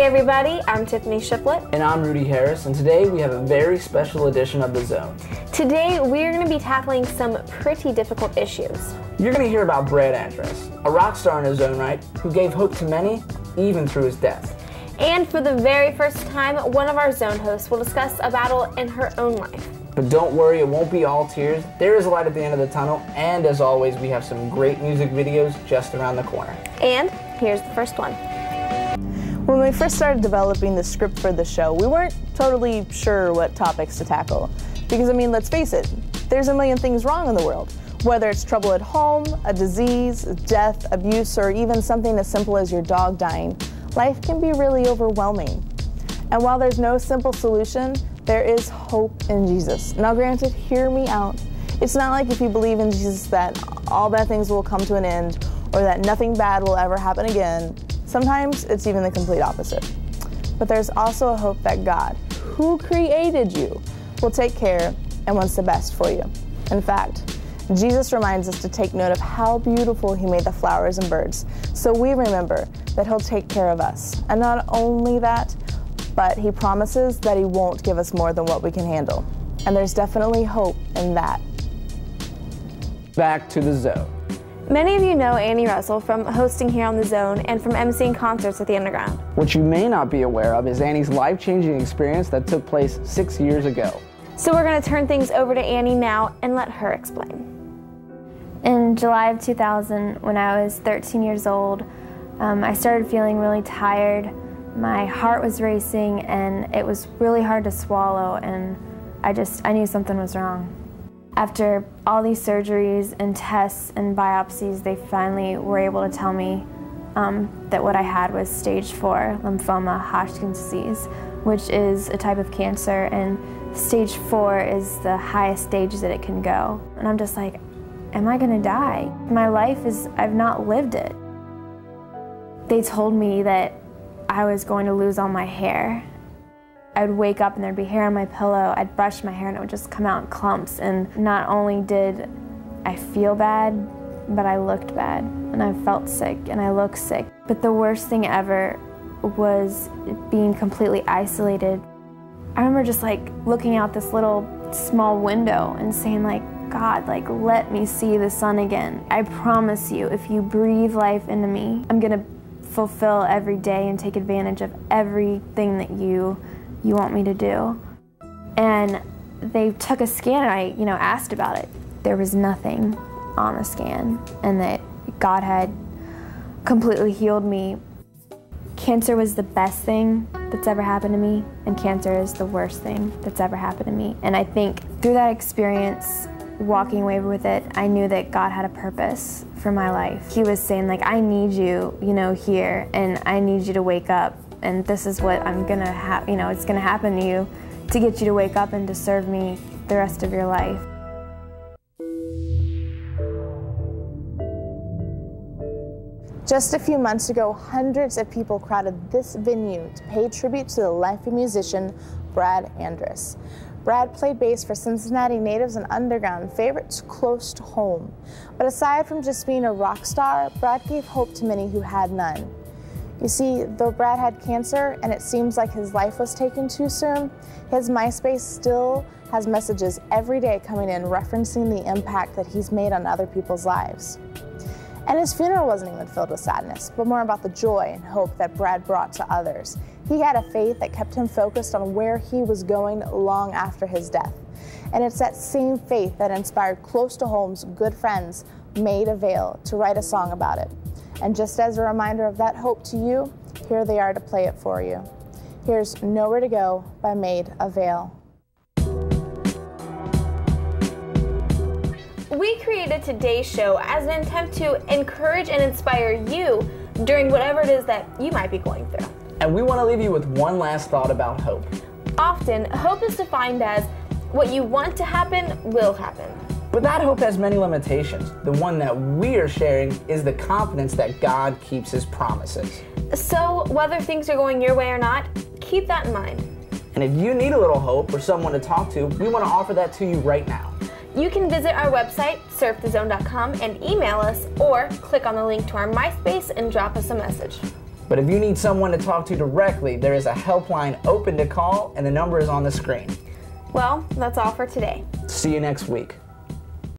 everybody, I'm Tiffany Shiplett. And I'm Rudy Harris, and today we have a very special edition of The Zone. Today we're going to be tackling some pretty difficult issues. You're going to hear about Brad Andress, a rock star in his own right, who gave hope to many, even through his death. And for the very first time, one of our Zone hosts will discuss a battle in her own life. But don't worry, it won't be all tears. There is a light at the end of the tunnel, and as always, we have some great music videos just around the corner. And here's the first one. When we first started developing the script for the show, we weren't totally sure what topics to tackle. Because, I mean, let's face it, there's a million things wrong in the world. Whether it's trouble at home, a disease, death, abuse, or even something as simple as your dog dying, life can be really overwhelming. And while there's no simple solution, there is hope in Jesus. Now granted, hear me out. It's not like if you believe in Jesus that all bad things will come to an end or that nothing bad will ever happen again. Sometimes it's even the complete opposite. But there's also a hope that God, who created you, will take care and wants the best for you. In fact, Jesus reminds us to take note of how beautiful He made the flowers and birds, so we remember that He'll take care of us. And not only that, but He promises that He won't give us more than what we can handle. And there's definitely hope in that. Back to The Zone. Many of you know Annie Russell from hosting here on The Zone and from emceeing concerts at the Underground. What you may not be aware of is Annie's life-changing experience that took place 6 years ago. So we're going to turn things over to Annie now and let her explain. In July of 2000, when I was 13 years old, I started feeling really tired. My heart was racing and it was really hard to swallow, and I knew something was wrong. After all these surgeries and tests and biopsies, they finally were able to tell me that what I had was stage 4 lymphoma Hodgkin's disease, which is a type of cancer, and stage 4 is the highest stage that it can go. And I'm just like, am I gonna die? My life is, I've not lived it. They told me that I was going to lose all my hair. I'd wake up and there'd be hair on my pillow, I'd brush my hair and it would just come out in clumps. And not only did I feel bad, but I looked bad. And I felt sick and I looked sick. But the worst thing ever was being completely isolated. I remember just like looking out this little small window and saying like, God, like, let me see the sun again. I promise you, if you breathe life into me, I'm gonna fulfill every day and take advantage of everything that you want me to do. And they took a scan and I, asked about it. There was nothing on the scan, and that God had completely healed me. Cancer was the best thing that's ever happened to me, and cancer is the worst thing that's ever happened to me. And I think through that experience, walking away with it, I knew that God had a purpose for my life. He was saying like, I need you, here, and I need you to wake up, and this is what I'm gonna have, it's gonna happen to you to get you to wake up and to serve me the rest of your life. Just a few months ago, hundreds of people crowded this venue to pay tribute to the life of musician Brad Andress. Brad played bass for Cincinnati natives and underground favorites close to home. But aside from just being a rock star, Brad gave hope to many who had none. You see, though Brad had cancer and it seems like his life was taken too soon, his MySpace still has messages every day coming in referencing the impact that he's made on other people's lives. And his funeral wasn't even filled with sadness, but more about the joy and hope that Brad brought to others. He had a faith that kept him focused on where he was going long after his death. And it's that same faith that inspired close to home's good friends, Made Avail, to write a song about it. And just as a reminder of that hope to you, here they are to play it for you. Here's Nowhere to Go by Made Avail. We created today's show as an attempt to encourage and inspire you during whatever it is that you might be going through. And we want to leave you with one last thought about hope. Often, hope is defined as what you want to happen will happen. But that hope has many limitations. The one that we are sharing is the confidence that God keeps His promises. So, whether things are going your way or not, keep that in mind. And if you need a little hope or someone to talk to, we want to offer that to you right now. You can visit our website, surfthezone.com, and email us, or click on the link to our MySpace and drop us a message. But if you need someone to talk to directly, there is a helpline open to call, and the number is on the screen. Well, that's all for today. See you next week.